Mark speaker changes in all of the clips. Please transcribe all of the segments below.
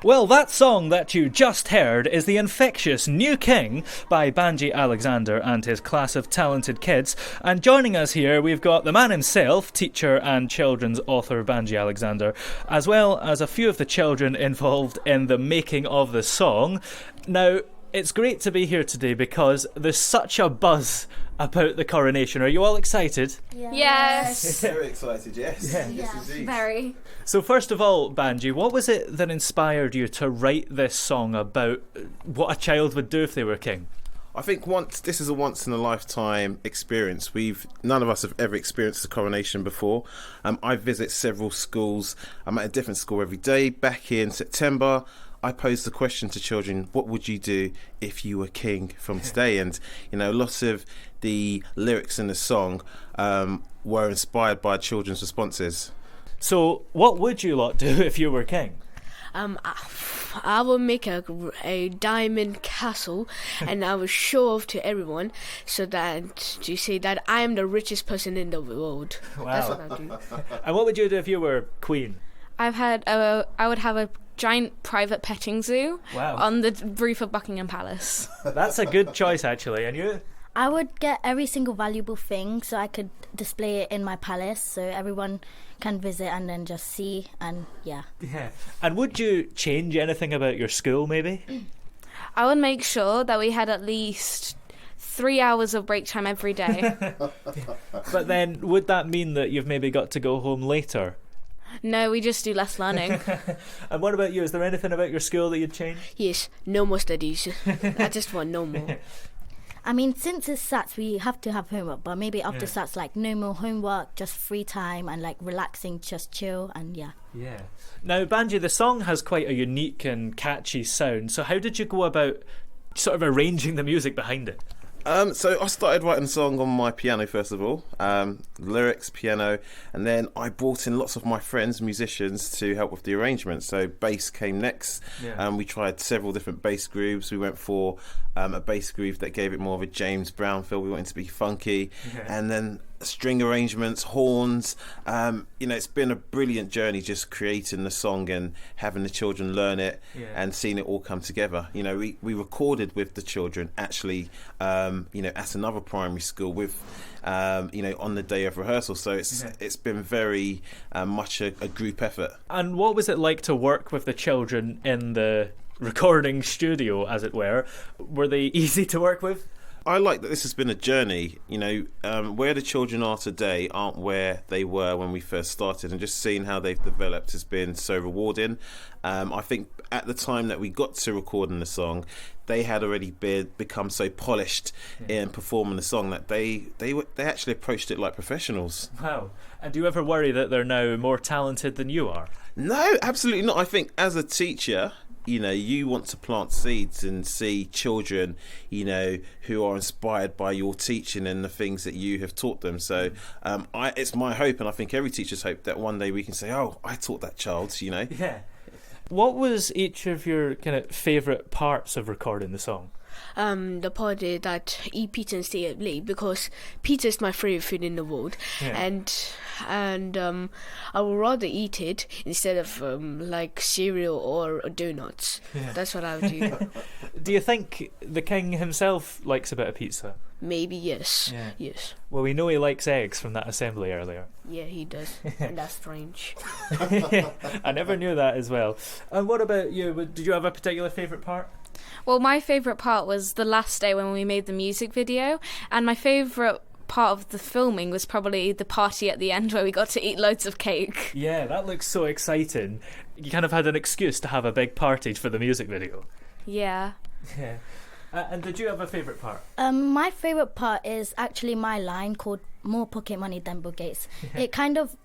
Speaker 1: Well, that song that you just heard is The Infectious New King by Banji Alexander and his class of talented kids. And joining us here, we've got the man himself, teacher and children's author Banji Alexander, as well as a few of the children involved in the making of the song. Now, it's great to be here today because there's such a buzz about the coronation. Are you all excited?
Speaker 2: Yes.
Speaker 3: Very excited, yes. Yes, indeed.
Speaker 2: Very.
Speaker 1: So first of all, Banji, what was it that inspired you to write this song about what a child would do if they were king?
Speaker 3: I think this is a once in a lifetime experience. None of us have ever experienced the coronation before. I visit several schools. I'm at a different school every day. Back in September, I posed the question to children, what would you do if you were king from today? And, lots of the lyrics in the song were inspired by children's responses.
Speaker 1: So what would you lot do if you were king?
Speaker 4: I will make a diamond castle and I will show off to everyone so that to say that I am the richest person in the world.
Speaker 1: Wow.
Speaker 4: That's what I'll do.
Speaker 1: And what would you do if you were queen?
Speaker 2: I would have a giant private petting zoo on the roof of Buckingham Palace.
Speaker 1: That's a good choice, actually. And you?
Speaker 5: I would get every single valuable thing so I could display it in my palace so everyone can visit and then just see and yeah.
Speaker 1: And would you change anything about your school, maybe?
Speaker 2: I would make sure that we had at least 3 hours of break time every day.
Speaker 1: But then, would that mean that you've maybe got to go home later?
Speaker 2: No, we just do less learning.
Speaker 1: And what about you? Is there anything about your school that you'd change?
Speaker 4: Yes, no more studies. I just want no more.
Speaker 5: I mean, since it's SATs, we have to have homework, but maybe after SATs, like no more homework, just free time and like relaxing, just chill and yeah.
Speaker 1: Yeah. Now, Banji, the song has quite a unique and catchy sound. So how did you go about sort of arranging the music behind it?
Speaker 3: So I started writing the song on my piano first of all, lyrics, piano, and then I brought in lots of my friends, musicians, to help with the arrangement. So bass came next. We tried several different bass grooves. We went for a bass groove that gave it more of a James Brown feel. We wanted to be funky, and then string arrangements, horns. It's been a brilliant journey just creating the song and having the children learn it and seeing it all come together. We recorded with the children actually, at another primary school with, on the day of rehearsal. So it's been very much a group effort.
Speaker 1: And what was it like to work with the children in the recording studio, as it were? Were they easy to work with?
Speaker 3: I like that this has been a journey. Where the children are today aren't where they were when we first started, and just seeing how they've developed has been so rewarding. I think at the time that we got to recording the song, they had already become so polished in performing the song that they actually approached it like professionals.
Speaker 1: Wow. And do you ever worry that they're now more talented than you are?
Speaker 3: No, absolutely not. I think as a teacher, you want to plant seeds and see children, who are inspired by your teaching and the things that you have taught them. So it's my hope, and I think every teacher's hope, that one day we can say, oh, I taught that child,
Speaker 1: Yeah. What was each of your kind of favourite parts of recording the song?
Speaker 4: The part is that eat pizza and stay up late, because pizza is my favorite food in the world, and I would rather eat it instead of like cereal or donuts. That's what I would do.
Speaker 1: Do you think the king himself likes a bit of pizza?
Speaker 4: Maybe yes. Yes.
Speaker 1: Well, we know he likes eggs from that assembly earlier.
Speaker 4: Yeah, he does. And that's strange.
Speaker 1: I never knew that as well. And what about you? Did you have a particular favourite part?
Speaker 2: Well, my favourite part was the last day when we made the music video, and my favourite part of the filming was probably the party at the end where we got to eat loads of cake.
Speaker 1: Yeah, that looks so exciting. You kind of had an excuse to have a big party for the music video.
Speaker 2: Yeah.
Speaker 1: Yeah. And did you have a favourite part?
Speaker 5: My favourite part is actually my line called "More pocket money than Bill Gates." It kind of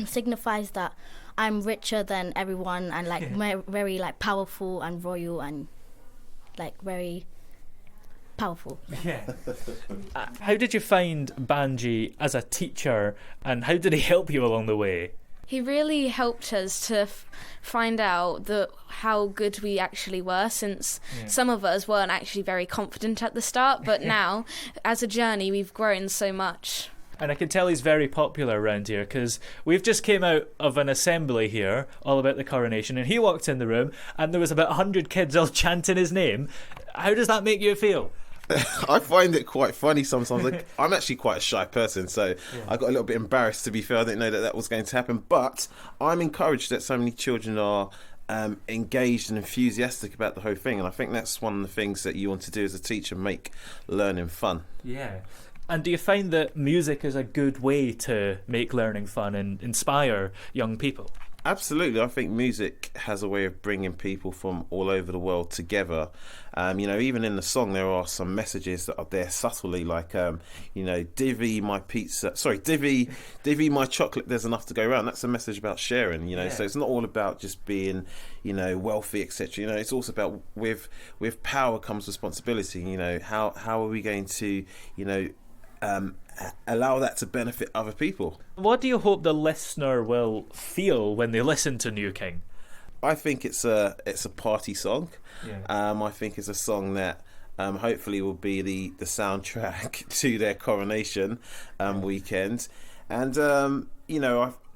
Speaker 5: signifies that I'm richer than everyone and like very like powerful and royal and like very powerful.
Speaker 1: Yeah. How did you find Banji as a teacher, and how did he help you along the way?
Speaker 2: He really helped us to find out how good we actually were, since some of us weren't actually very confident at the start, but now, as a journey, we've grown so much.
Speaker 1: And I can tell he's very popular around here because we've just came out of an assembly here all about the coronation, and he walked in the room and there was about 100 kids all chanting his name. How does that make you feel?
Speaker 3: I find it quite funny sometimes. Like, I'm actually quite a shy person, so I got a little bit embarrassed, to be fair. I didn't know that was going to happen, but I'm encouraged that so many children are engaged and enthusiastic about the whole thing, and I think that's one of the things that you want to do as a teacher, make learning fun.
Speaker 1: Yeah. And do you find that music is a good way to make learning fun and inspire young people?
Speaker 3: Absolutely. I think music has a way of bringing people from all over the world together. Even in the song, there are some messages that are there subtly, like, divvy my chocolate, there's enough to go around. That's a message about sharing, so it's not all about just being, wealthy, etc. It's also about with power comes responsibility. How are we going to, allow that to benefit other people?
Speaker 1: What do you hope the listener will feel when they listen to New King?
Speaker 3: I think it's a party song.
Speaker 1: Yeah.
Speaker 3: I think it's a song that hopefully will be the soundtrack to their coronation weekend. And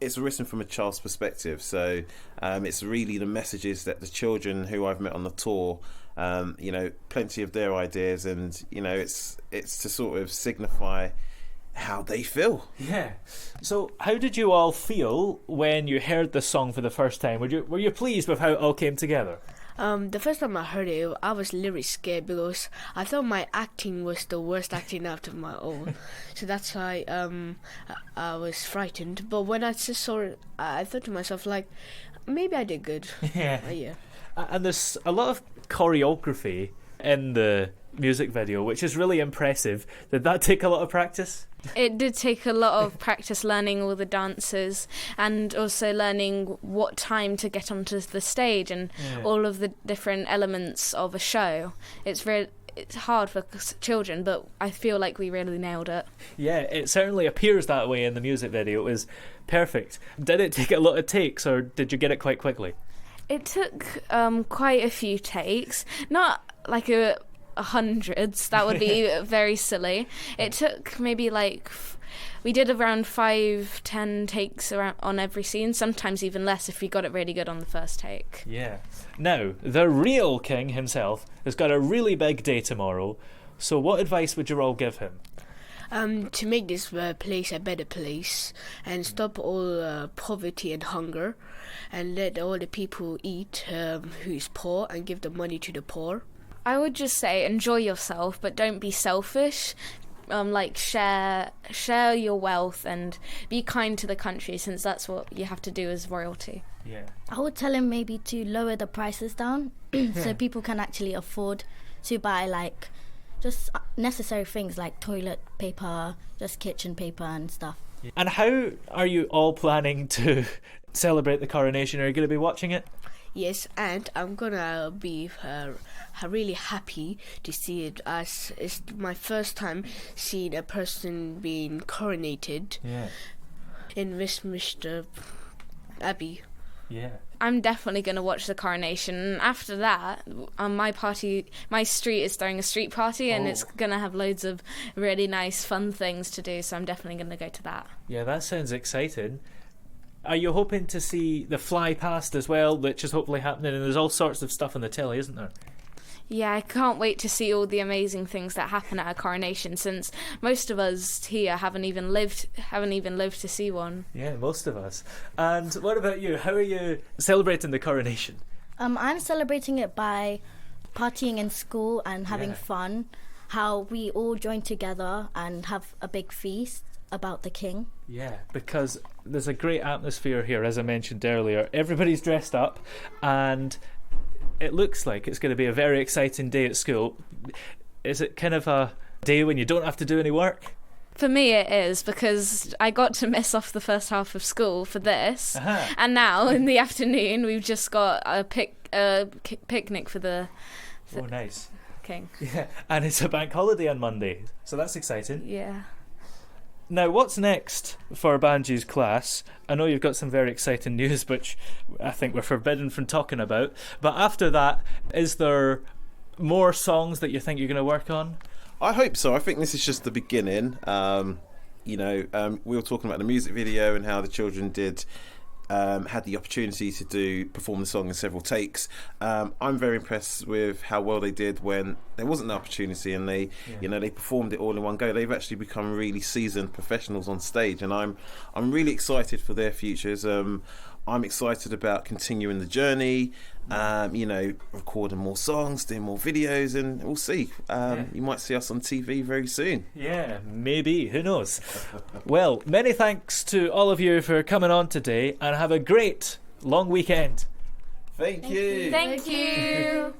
Speaker 3: it's written from a child's perspective, so it's really the messages that the children who I've met on the tour, plenty of their ideas, and it's to sort of signify how they feel.
Speaker 1: Yeah. So how did you all feel when you heard the song for the first time? Were you pleased with how it all came together?
Speaker 4: The first time I heard it, I was literally scared because I thought my acting was the worst acting out of my own. So that's why I was frightened. But when I just saw it, I thought to myself, like, maybe I did good.
Speaker 1: Yeah. And there's a lot of choreography in the music video, which is really impressive. Did that take a lot of practice?
Speaker 2: It did take a lot of practice learning all the dances and also learning what time to get onto the stage and all of the different elements of a show. It's hard for children, but I feel like we really nailed it.
Speaker 1: Yeah, it certainly appears that way in the music video. It was perfect. Did it take a lot of takes, or did you get it quite quickly?
Speaker 2: It took quite a few takes, not like hundreds. That would be very silly. It took maybe we did around 5-10 takes on every scene, sometimes even less if we got it really good on the first take.
Speaker 1: Yeah. Now, the real king himself has got a really big day tomorrow, so what advice would you all give him?
Speaker 4: To make this place a better place and stop all poverty and hunger and let all the people eat who is poor and give the money to the poor.
Speaker 2: I would just say enjoy yourself, but don't be selfish. Share your wealth and be kind to the country, since that's what you have to do as royalty.
Speaker 1: Yeah.
Speaker 5: I would tell him maybe to lower the prices down so people can actually afford to buy just necessary things like toilet paper, just kitchen paper and stuff.
Speaker 1: And how are you all planning to celebrate the coronation? Are you going to be watching it?
Speaker 4: Yes, and I'm gonna be really happy to see it, as it's my first time seeing a person being coronated in Westminster Abbey.
Speaker 1: Yeah.
Speaker 2: I'm definitely going to watch the coronation. After that, my street is throwing a street party, and it's going to have loads of really nice, fun things to do, so I'm definitely going to go to that.
Speaker 1: Yeah, that sounds exciting. Are you hoping to see the fly past as well, which is hopefully happening? And there's all sorts of stuff on the telly, isn't there?
Speaker 2: Yeah, I can't wait to see all the amazing things that happen at a coronation, since most of us here haven't even lived to see one.
Speaker 1: Yeah, most of us. And what about you? How are you celebrating the coronation?
Speaker 5: I'm celebrating it by partying in school and having fun. How we all join together and have a big feast about the king.
Speaker 1: Yeah, because there's a great atmosphere here, as I mentioned earlier. Everybody's dressed up, and it looks like it's going to be a very exciting day at school. Is it kind of a day when you don't have to do any work?
Speaker 2: For me it is, because I got to miss off the first half of school for this, and now in the afternoon we've just got a picnic for the
Speaker 1: nice
Speaker 2: king.
Speaker 1: Yeah, and it's a bank holiday on Monday, so that's exciting.
Speaker 2: Yeah.
Speaker 1: Now, what's next for Banji's class? I know you've got some very exciting news, which I think we're forbidden from talking about. But after that, is there more songs that you think you're going to work on?
Speaker 3: I hope so. I think this is just the beginning. we were talking about the music video and how the children did. Had the opportunity to perform the song in several takes. I'm very impressed with how well they did when there wasn't an opportunity, and they performed it all in one go. They've actually become really seasoned professionals on stage, and I'm really excited for their futures. I'm excited about continuing the journey, recording more songs, doing more videos, and we'll see. You might see us on TV very soon.
Speaker 1: Yeah, maybe. Who knows? Well, many thanks to all of you for coming on today, and have a great long weekend.
Speaker 3: Thank you.
Speaker 2: Thank you.